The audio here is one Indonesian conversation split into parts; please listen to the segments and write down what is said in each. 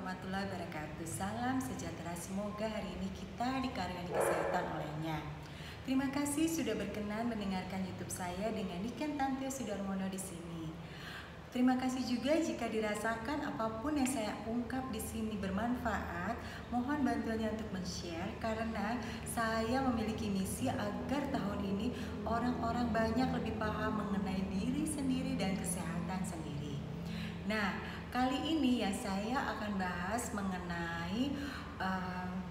warahmatullahi wabarakatuh. Salam sejahtera, semoga hari ini kita dikaruniai kesehatan olehnya. Terima kasih sudah berkenan mendengarkan YouTube saya dengan Niken Tantio Sudarmono di sini. Terima kasih juga jika dirasakan apapun yang saya ungkap di sini bermanfaat. Mohon bantuannya untuk men-share karena saya memiliki misi agar tahun ini orang-orang banyak lebih paham mengenai diri sendiri dan kesehatan sendiri. Nah, kali ini ya saya akan bahas mengenai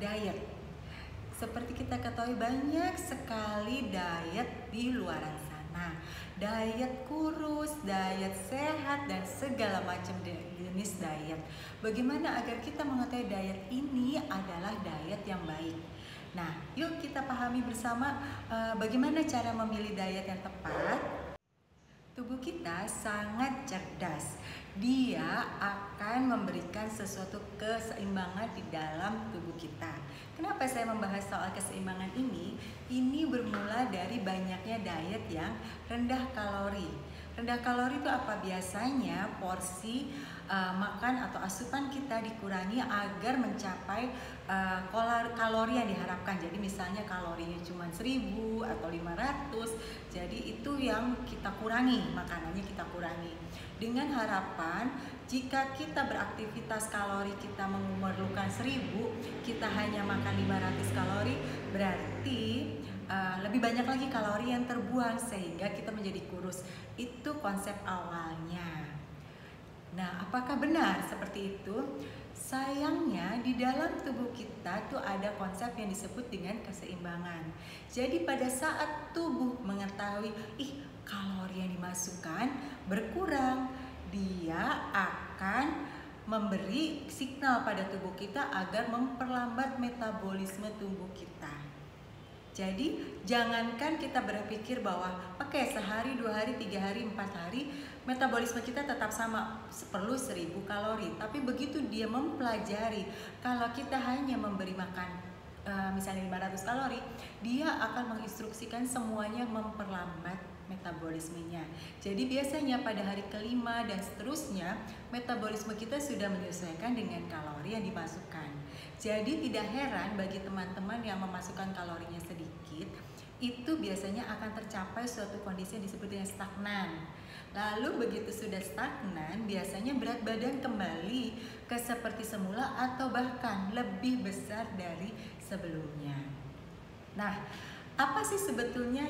diet. Seperti kita ketahui banyak sekali diet di luaran sana. Diet kurus, diet sehat, dan segala macam jenis diet. Bagaimana agar kita mengetahui diet ini adalah diet yang baik? Nah, yuk kita pahami bersama bagaimana cara memilih diet yang tepat. Tubuh kita sangat cerdas. Dia akan memberikan sesuatu keseimbangan di dalam tubuh kita. Kenapa saya membahas soal keseimbangan ini? Ini bermula dari banyaknya diet yang rendah kalori. Rendah kalori itu apa? Biasanya porsi makan atau asupan kita dikurangi agar mencapai kalori yang diharapkan. Jadi misalnya kalorinya cuma 1000 atau 500, jadi itu yang kita kurangi, makanannya kita kurangi. Dengan harapan jika kita beraktivitas kalori kita memerlukan 1000, kita hanya makan 500 kalori, berarti lebih banyak lagi kalori yang terbuang sehingga kita menjadi kurus. Itu konsep awalnya. Nah, apakah benar seperti itu? Sayangnya di dalam tubuh kita tuh ada konsep yang disebut dengan keseimbangan. Jadi pada saat tubuh mengetahui, kalori yang dimasukkan berkurang, dia akan memberi signal pada tubuh kita agar memperlambat metabolisme tubuh kita. Jadi jangankan kita berpikir bahwa sehari, 2 hari, 3 hari, 4 hari metabolisme kita tetap sama, perlu 1000 kalori. Tapi begitu dia mempelajari kalau kita hanya memberi makan misalnya 500 kalori, dia akan menginstruksikan semuanya memperlambat metabolismenya. Jadi biasanya pada hari kelima dan seterusnya metabolisme kita sudah menyesuaikan dengan kalori yang dimasukkan. Jadi tidak heran bagi teman-teman yang memasukkan kalorinya sedikit, itu biasanya akan tercapai suatu kondisi yang disebut dengan stagnan. Lalu begitu sudah stagnan, biasanya berat badan kembali ke seperti semula atau bahkan lebih besar dari sebelumnya. Nah, apa sih sebetulnya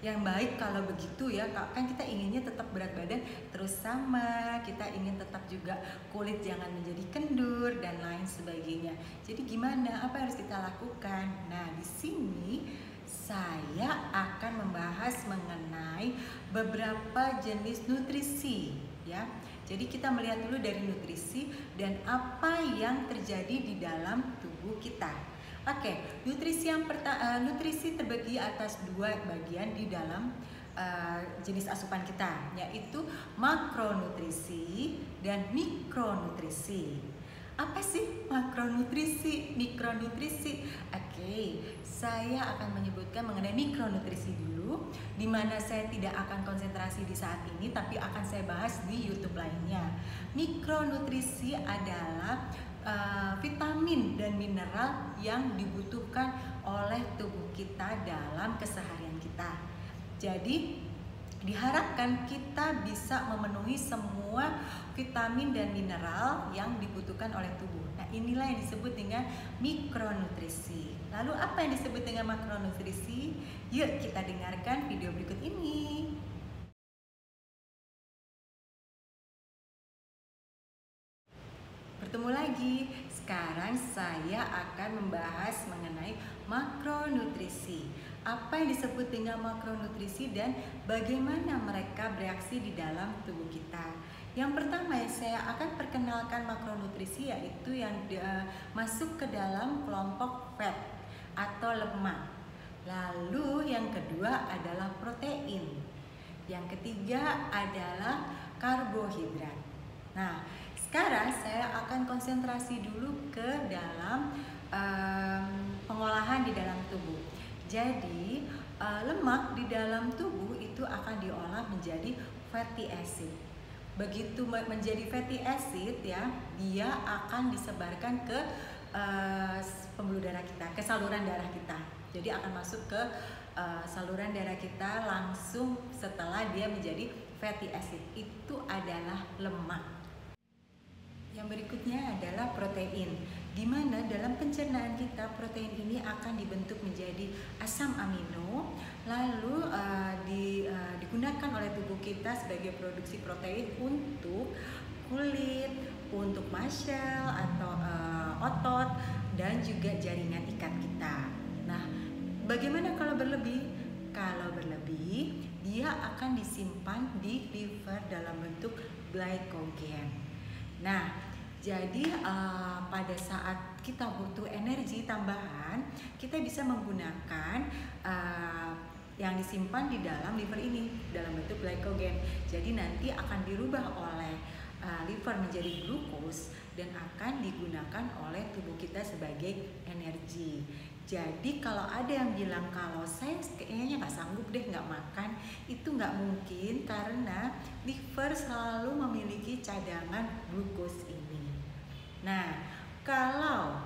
yang baik kalau begitu ya? Kan kita inginnya tetap berat badan terus sama, kita ingin tetap juga kulit jangan menjadi kendur dan lain sebagainya. Jadi gimana? Apa yang harus kita lakukan? Nah, di sini saya akan membahas mengenai beberapa jenis nutrisi ya. Jadi kita melihat dulu dari nutrisi dan apa yang terjadi di dalam tubuh kita. Nutrisi terbagi atas 2 bagian di dalam jenis asupan kita, yaitu makronutrisi dan mikronutrisi. Apa sih makronutrisi, mikronutrisi? Saya akan menyebutkan mengenai mikronutrisi dulu, di mana saya tidak akan konsentrasi di saat ini, tapi akan saya bahas di YouTube lainnya. Mikronutrisi adalah vitamin dan mineral yang dibutuhkan oleh tubuh kita dalam keseharian kita. Jadi diharapkan kita bisa memenuhi semua vitamin dan mineral yang dibutuhkan oleh tubuh. Nah, inilah yang disebut dengan mikronutrisi. Lalu apa yang disebut dengan makronutrisi? Yuk kita dengarkan video berikut ini. Bertemu lagi. Sekarang saya akan membahas mengenai makronutrisi. Apa yang disebut dengan makronutrisi dan bagaimana mereka bereaksi di dalam tubuh kita. Yang pertama yang saya akan perkenalkan makronutrisi yaitu yang masuk ke dalam kelompok fat atau lemak. Lalu yang kedua adalah protein. Yang ketiga adalah karbohidrat. Nah, sekarang saya akan konsentrasi dulu ke dalam pengolahan di dalam tubuh. Jadi lemak di dalam tubuh itu akan diolah menjadi fatty acid. begitu menjadi fatty acid ya, dia akan disebarkan ke pembuluh darah kita, ke saluran darah kita. Jadi akan masuk ke saluran darah kita langsung setelah dia menjadi fatty acid. Itu adalah lemak. Yang berikutnya adalah protein, di mana dalam pencernaan kita protein ini akan dibentuk menjadi asam amino, lalu digunakan oleh tubuh kita sebagai produksi protein untuk kulit, untuk muscle atau otot, dan juga jaringan ikat kita. Nah, bagaimana kalau berlebih? Kalau berlebih, dia akan disimpan di liver dalam bentuk glycogen. Nah, jadi pada saat kita butuh energi tambahan, kita bisa menggunakan yang disimpan di dalam liver ini dalam bentuk glycogen. Jadi nanti akan dirubah oleh liver menjadi glukos dan akan digunakan oleh tubuh kita sebagai energi. Jadi kalau ada yang bilang kalau saya kayaknya nggak sanggup deh nggak makan, itu nggak mungkin karena liver selalu memiliki cadangan glukos ini. Nah, kalau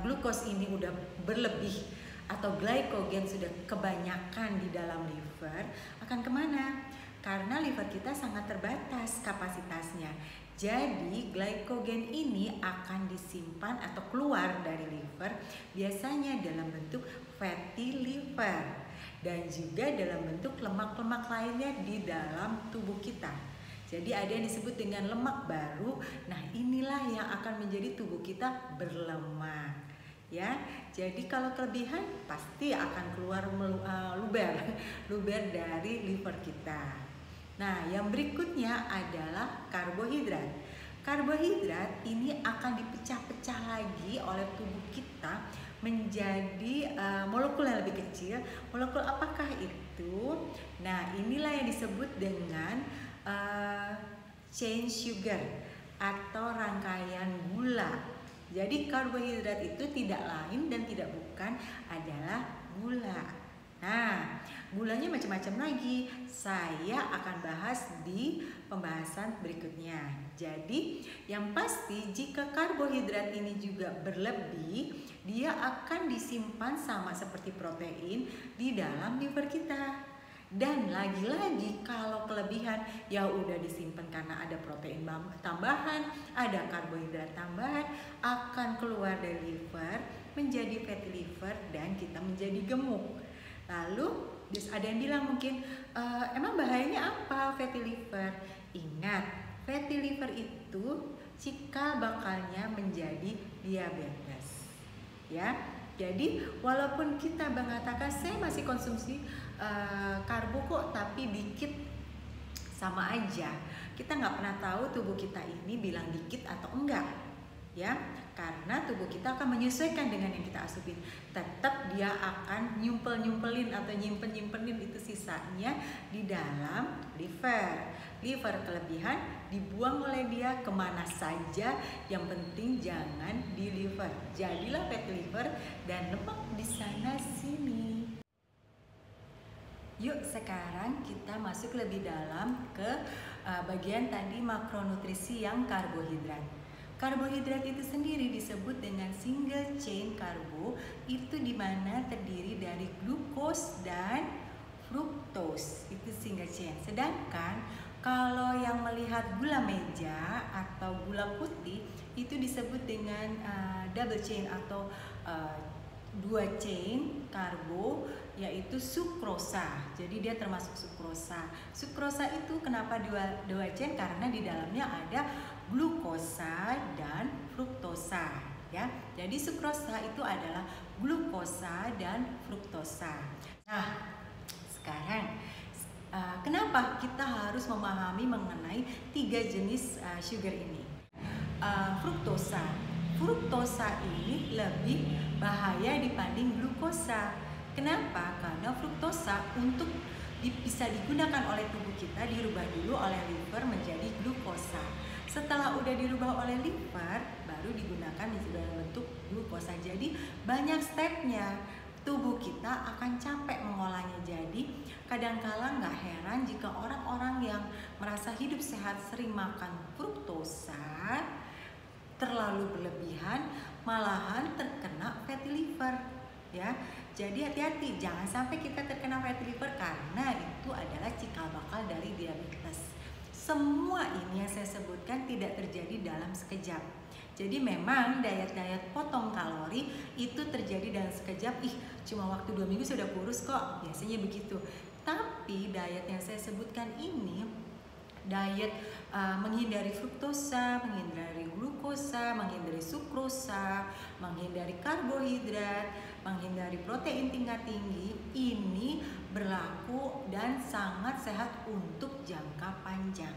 glukos ini udah berlebih atau glykogen sudah kebanyakan di dalam liver, akan kemana? Karena liver kita sangat terbatas kapasitasnya. Jadi glykogen ini akan disimpan atau keluar dari liver biasanya dalam bentuk fatty liver dan juga dalam bentuk lemak-lemak lainnya di dalam tubuh kita. Jadi ada yang disebut dengan lemak baru. Nah, inilah yang akan menjadi tubuh kita berlemak. Ya, jadi kalau kelebihan pasti akan keluar luber dari liver kita. Nah, yang berikutnya adalah karbohidrat. Karbohidrat ini akan dipecah-pecah lagi oleh tubuh kita menjadi molekul yang lebih kecil. Molekul apakah itu? Nah, inilah yang disebut dengan chain sugar atau rangkaian gula. Jadi karbohidrat itu tidak lain dan tidak bukan adalah gula. Nah, gulanya macam-macam lagi. Saya akan bahas di pembahasan berikutnya. Jadi, yang pasti jika karbohidrat ini juga berlebih, dia akan disimpan sama seperti protein di dalam liver kita. Dan lagi-lagi kalau kelebihan ya udah disimpan karena ada protein tambahan, ada karbohidrat tambahan, akan keluar dari liver menjadi fatty liver dan kita menjadi gemuk. Lalu ada yang bilang mungkin emang bahayanya apa fatty liver? Ingat, fatty liver itu cikal bakalnya menjadi diabetes. Ya, jadi walaupun kita mengatakan saya masih konsumsi karbo kok tapi dikit, sama aja. Kita nggak pernah tahu tubuh kita ini bilang dikit atau enggak. Ya, karena tubuh kita akan menyesuaikan dengan yang kita asupin. Tetap dia akan nyumpelin atau nyimpenin itu sisanya di dalam liver. Liver kelebihan dibuang oleh dia kemana saja, yang penting jangan di liver. Jadilah fatty liver dan lemak di sana sini. Yuk sekarang kita masuk lebih dalam ke bagian tadi makronutrisi yang karbohidrat. Karbohidrat itu sendiri disebut dengan single chain karbo, itu dimana terdiri dari glukos dan fruktos, itu single chain. Sedangkan kalau yang melihat gula meja atau gula putih itu disebut dengan double chain atau dua chain karbo, yaitu sukrosa. Jadi dia termasuk sukrosa. Sukrosa itu kenapa dua chain? Karena di dalamnya ada glukosa dan fruktosa, ya. Jadi sukrosa itu adalah glukosa dan fruktosa. Nah, sekarang kenapa kita harus memahami mengenai tiga jenis sugar ini? Fruktosa. Fruktosa ini lebih bahaya dibanding glukosa. Kenapa? Karena fruktosa untuk bisa digunakan oleh tubuh kita dirubah dulu oleh liver menjadi glukosa. Setelah udah dirubah oleh liver, baru digunakan dalam bentuk glukosa. Jadi banyak stepnya. tubuh kita akan capek mengolahnya. Jadi kadangkala nggak heran jika orang-orang yang merasa hidup sehat sering makan fruktosa terlalu berlebihan, malahan terkena fatty liver, ya. Jadi hati-hati, jangan sampai kita terkena fatty liver karena itu adalah cikal bakal dari diabetes. Semua ini yang saya sebutkan tidak terjadi dalam sekejap. Jadi memang diet potong kalori itu terjadi dalam sekejap. Cuma waktu 2 minggu sudah kurus kok, biasanya begitu. Tapi diet yang saya sebutkan ini diet menghindari fruktosa, menghindari glukosa, menghindari sukrosa, menghindari karbohidrat, menghindari protein tingkat tinggi, ini berlaku dan sangat sehat untuk jangka panjang.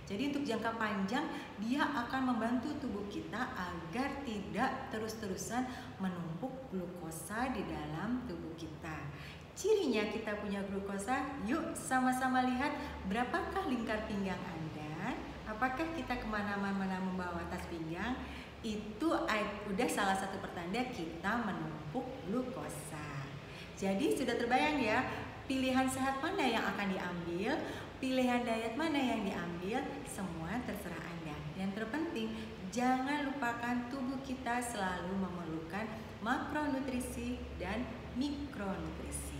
Jadi untuk jangka panjang dia akan membantu tubuh kita agar tidak terus-terusan menumpuk glukosa di dalam tubuh kita. Cirinya kita punya glukosa, yuk sama-sama lihat berapakah lingkar pinggang Anda. Apakah kita kemana-mana membawa tas pinggang? Itu udah salah satu pertanda kita menumpuk glukosa. Jadi sudah terbayang ya, pilihan sehat mana yang akan diambil, pilihan diet mana yang diambil, semua terserah Anda. Yang terpenting, jangan lupakan tubuh kita selalu memerlukan makronutrisi dan mikronutrisi.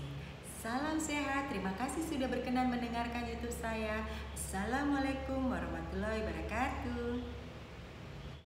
Salam sehat, terima kasih sudah berkenan mendengarkan YouTube saya. Assalamualaikum warahmatullahi wabarakatuh.